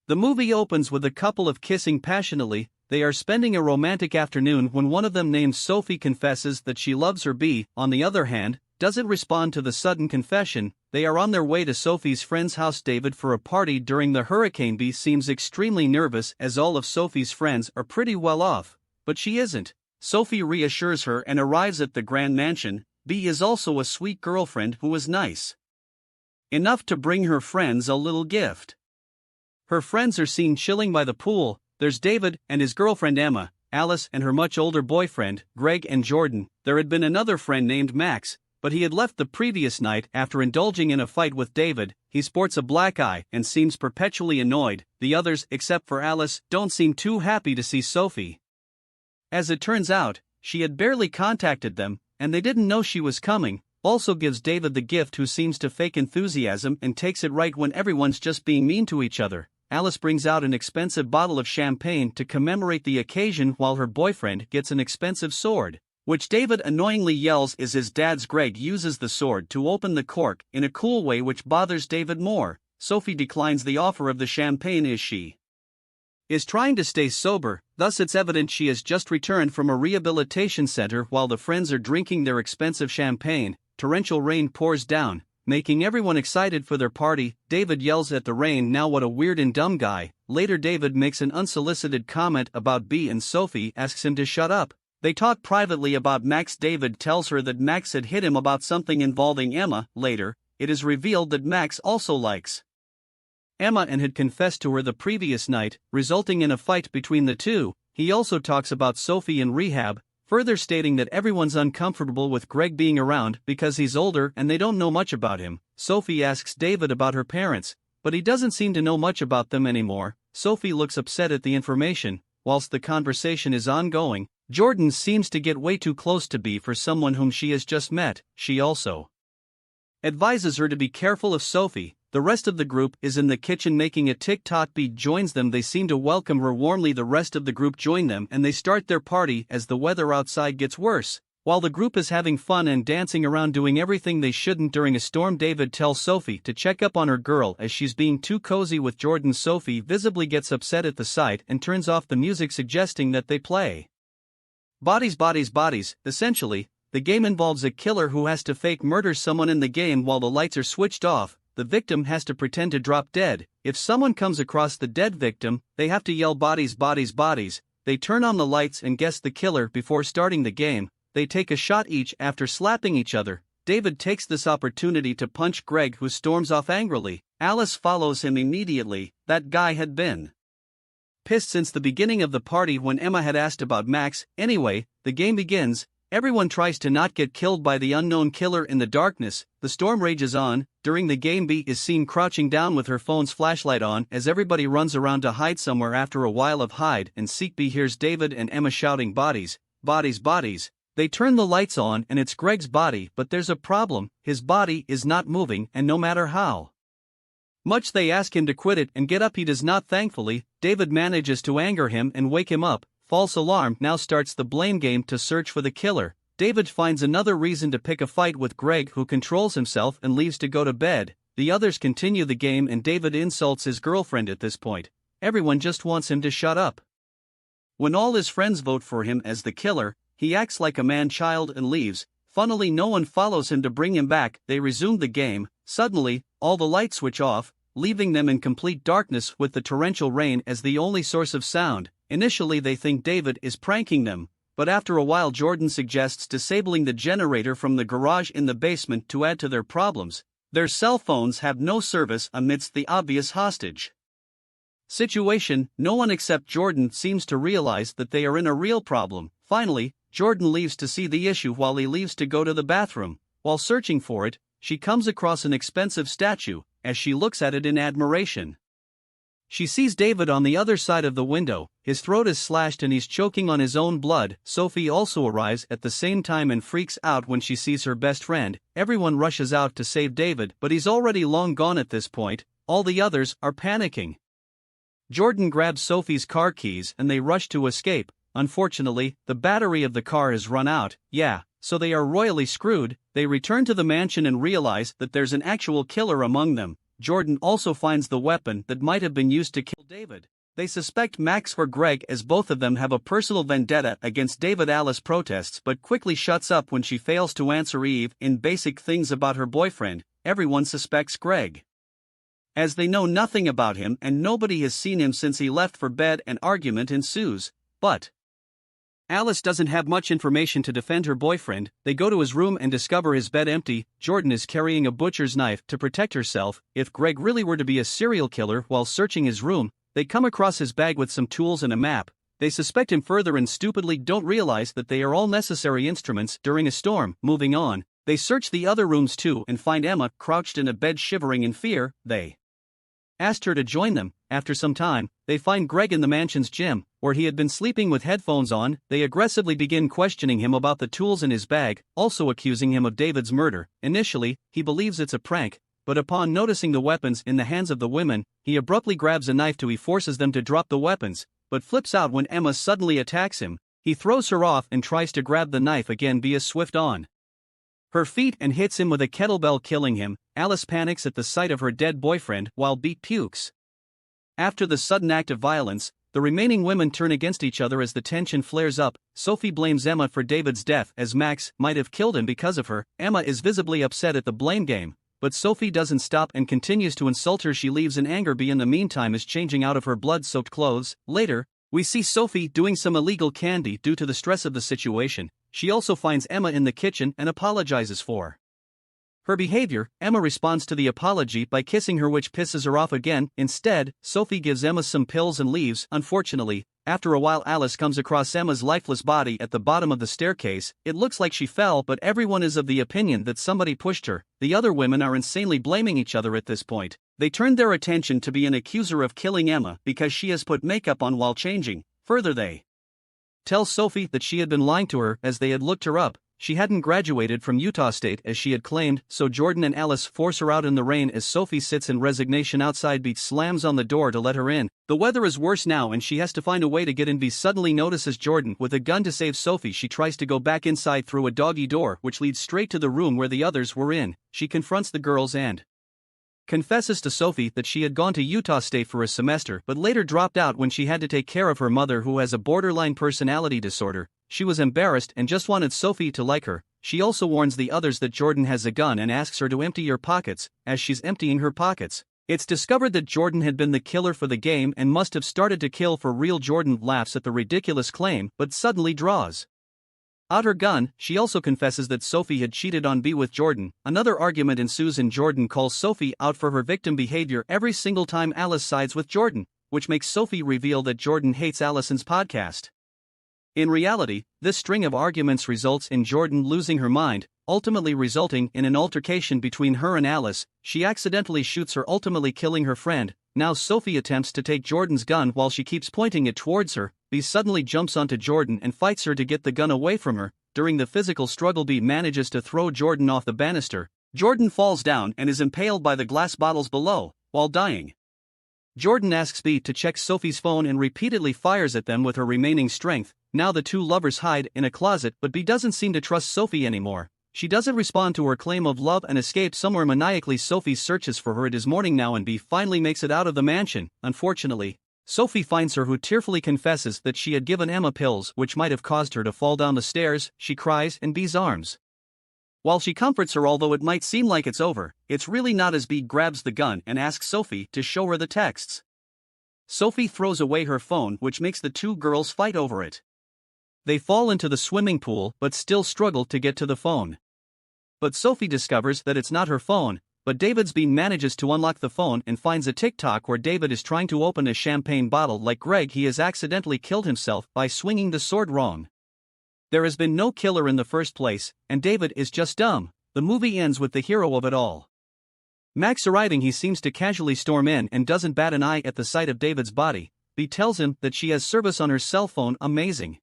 The movie opens with a couple of kissing passionately. They are spending a romantic afternoon when one of them, named Sophie, confesses that she loves her. B, on the other hand, doesn't respond to the sudden confession. They are on their way to Sophie's friend's house, David, for a party during the hurricane. B seems extremely nervous as all of Sophie's friends are pretty well off, but she isn't. Sophie reassures her and arrives at the grand mansion. B is also a sweet girlfriend who is nice enough to bring her friends a little gift. Her friends are seen chilling by the pool. There's David and his girlfriend Emma, Alice and her much older boyfriend, Greg, and Jordan. There had been another friend named Max, but he had left the previous night after indulging in a fight with David. He sports a black eye and seems perpetually annoyed. The others, except for Alice, don't seem too happy to see Sophie. As it turns out, she had barely contacted them, and they didn't know she was coming. Also gives David the gift, who seems to fake enthusiasm and takes it right when everyone's just being mean to each other. Alice brings out an expensive bottle of champagne to commemorate the occasion, while her boyfriend gets an expensive sword, which David annoyingly yells is his dad's. Greg uses the sword to open the cork in a cool way which bothers David more. Sophie declines the offer of the champagne as she is trying to stay sober, thus it's evident she has just returned from a rehabilitation center. While the friends are drinking their expensive champagne, torrential rain pours down, making everyone excited for their party. David yells at the rain, "Now what a weird and dumb guy." Later David makes an unsolicited comment about B and Sophie asks him to shut up. They talk privately about Max. David tells her that Max had hit him about something involving Emma. Later, it is revealed that Max also likes Emma and had confessed to her the previous night, resulting in a fight between the two. He also talks about Sophie in rehab, further stating that everyone's uncomfortable with Greg being around because he's older and they don't know much about him. Sophie asks David about her parents, but he doesn't seem to know much about them anymore. Sophie looks upset at the information. Whilst the conversation is ongoing, Jordan seems to get way too close to B for someone whom she has just met. She also advises her to be careful of Sophie. The rest of the group is in the kitchen making a TikTok. B joins them. They seem to welcome her warmly. The rest of the group join them and they start their party as the weather outside gets worse. While the group is having fun and dancing around doing everything they shouldn't during a storm, David tells Sophie to check up on her girl as she's being too cozy with Jordan. Sophie visibly gets upset at the sight and turns off the music, suggesting that they play Bodies, Bodies, Bodies. Essentially, the game involves a killer who has to fake murder someone in the game. While the lights are switched off, the victim has to pretend to drop dead. If someone comes across the dead victim, they have to yell "Bodies, Bodies, Bodies." They turn on the lights and guess the killer before starting the game. They take a shot each after slapping each other. David takes this opportunity to punch Greg, who storms off angrily. Alice follows him immediately. That guy had been pissed since the beginning of the party when Emma had asked about Max. Anyway, the game begins. Everyone tries to not get killed by the unknown killer in the darkness. The storm rages on. During the game, B is seen crouching down with her phone's flashlight on as everybody runs around to hide somewhere. After a while of hide and seek, B hears David and Emma shouting "Bodies, Bodies, Bodies." They turn the lights on and it's Greg's body, but there's a problem. His body is not moving, and no matter how much they ask him to quit it and get up, he does not. Thankfully, David manages to anger him and wake him up. False alarm now starts the blame game to search for the killer. David finds another reason to pick a fight with Greg, who controls himself and leaves to go to bed. The others continue the game and David insults his girlfriend at this point. Everyone just wants him to shut up. When all his friends vote for him as the killer, he acts like a man-child and leaves. Funnily, no one follows him to bring him back. They resume the game. Suddenly, all the lights switch off, leaving them in complete darkness with the torrential rain as the only source of sound. Initially they think David is pranking them, but after a while Jordan suggests disabling the generator from the garage in the basement to add to their problems. Their cell phones have no service amidst the obvious hostage situation. No one except Jordan seems to realize that they are in a real problem. Finally, Jordan leaves to see the issue. While he leaves to go to the bathroom, while searching for it, she comes across an expensive statue. As she looks at it in admiration, she sees David on the other side of the window. His throat is slashed and he's choking on his own blood. Sophie also arrives at the same time and freaks out when she sees her best friend. Everyone rushes out to save David, but he's already long gone at this point. All the others are panicking. Jordan grabs Sophie's car keys and they rush to escape. Unfortunately, the battery of the car has run out. So they are royally screwed. They return to the mansion and realize that there's an actual killer among them. Jordan also finds the weapon that might have been used to kill David. They suspect Max or Greg, as both of them have a personal vendetta against David. Alice protests but quickly shuts up when she fails to answer Eve in basic things about her boyfriend. Everyone suspects Greg, as they know nothing about him and nobody has seen him since he left for bed. An argument ensues, but Alice doesn't have much information to defend her boyfriend. They go to his room and discover his bed empty. Jordan is carrying a butcher's knife to protect herself. If Greg really were to be a serial killer, while searching his room, they come across his bag with some tools and a map. They suspect him further and stupidly don't realize that they are all necessary instruments during a storm. Moving on, they search the other rooms too and find Emma crouched in a bed shivering in fear. They asked her to join them. After some time, they find Greg in the mansion's gym, where he had been sleeping with headphones on. They aggressively begin questioning him about the tools in his bag, also accusing him of David's murder. Initially, he believes it's a prank, but upon noticing the weapons in the hands of the women, he abruptly grabs a knife to he forces them to drop the weapons, but flips out when Emma suddenly attacks him. He throws her off and tries to grab the knife again via swift on her feet and hits him with a kettlebell, killing him. Alice panics at the sight of her dead boyfriend while Beat pukes. After the sudden act of violence, the remaining women turn against each other as the tension flares up. Sophie blames Emma for David's death as Max might have killed him because of her. Emma is visibly upset at the blame game, but Sophie doesn't stop and continues to insult her. She leaves in anger. In the meantime is changing out of her blood-soaked clothes. Later, we see Sophie doing some illegal candy due to the stress of the situation. She also finds Emma in the kitchen and apologizes for her behavior. Emma responds to the apology by kissing her, which pisses her off again. Instead, Sophie gives Emma some pills and leaves. Unfortunately, after a while Alice comes across Emma's lifeless body at the bottom of the staircase. It looks like she fell, but everyone is of the opinion that somebody pushed her. The other women are insanely blaming each other at this point. They turn their attention to an accuser of killing Emma because she has put makeup on while changing. Further, they tell Sophie that she had been lying to her as they had looked her up. She hadn't graduated from Utah State as she had claimed, so Jordan and Alice force her out in the rain as Sophie sits in resignation outside. Beat slams on the door to let her in. The weather is worse now and she has to find a way to get in. Beat suddenly notices Jordan with a gun to save Sophie. She tries to go back inside through a doggy door which leads straight to the room where the others were in. She confronts the girls and confesses to Sophie that she had gone to Utah State for a semester but later dropped out when she had to take care of her mother, who has a borderline personality disorder. She was embarrassed and just wanted Sophie to like her. She also warns the others that Jordan has a gun and asks her to empty your pockets. As she's emptying her pockets, it's discovered that Jordan had been the killer for the game and must have started to kill for real. Jordan laughs at the ridiculous claim but suddenly draws out her gun. She also confesses that Sophie had cheated on B with Jordan. Another argument ensues and Jordan calls Sophie out for her victim behavior every single time Alice sides with Jordan, which makes Sophie reveal that Jordan hates Allison's podcast. In reality, this string of arguments results in Jordan losing her mind, ultimately resulting in an altercation between her and Alice. She accidentally shoots her, ultimately killing her friend. Now Sophie attempts to take Jordan's gun while she keeps pointing it towards her. B suddenly jumps onto Jordan and fights her to get the gun away from her. During the physical struggle, B manages to throw Jordan off the banister. Jordan falls down and is impaled by the glass bottles below. While dying, Jordan asks B to check Sophie's phone and repeatedly fires at them with her remaining strength. Now the two lovers hide in a closet, but B doesn't seem to trust Sophie anymore. She doesn't respond to her claim of love and escapes somewhere maniacally. Sophie searches for her. It is morning now and B finally makes it out of the mansion. Unfortunately, Sophie finds her, who tearfully confesses that she had given Emma pills which might have caused her to fall down the stairs. She cries in B's arms while she comforts her. Although it might seem like it's over, it's really not, as B grabs the gun and asks Sophie to show her the texts. Sophie throws away her phone, which makes the two girls fight over it. They fall into the swimming pool but still struggle to get to the phone. But Sophie discovers that it's not her phone, but David's. B manages to unlock the phone and finds a TikTok where David is trying to open a champagne bottle. Like Greg, he has accidentally killed himself by swinging the sword wrong. There has been no killer in the first place, and David is just dumb. The movie ends with the hero of it all, Max, arriving. He seems to casually storm in and doesn't bat an eye at the sight of David's body. B tells him that she has service on her cell phone. Amazing.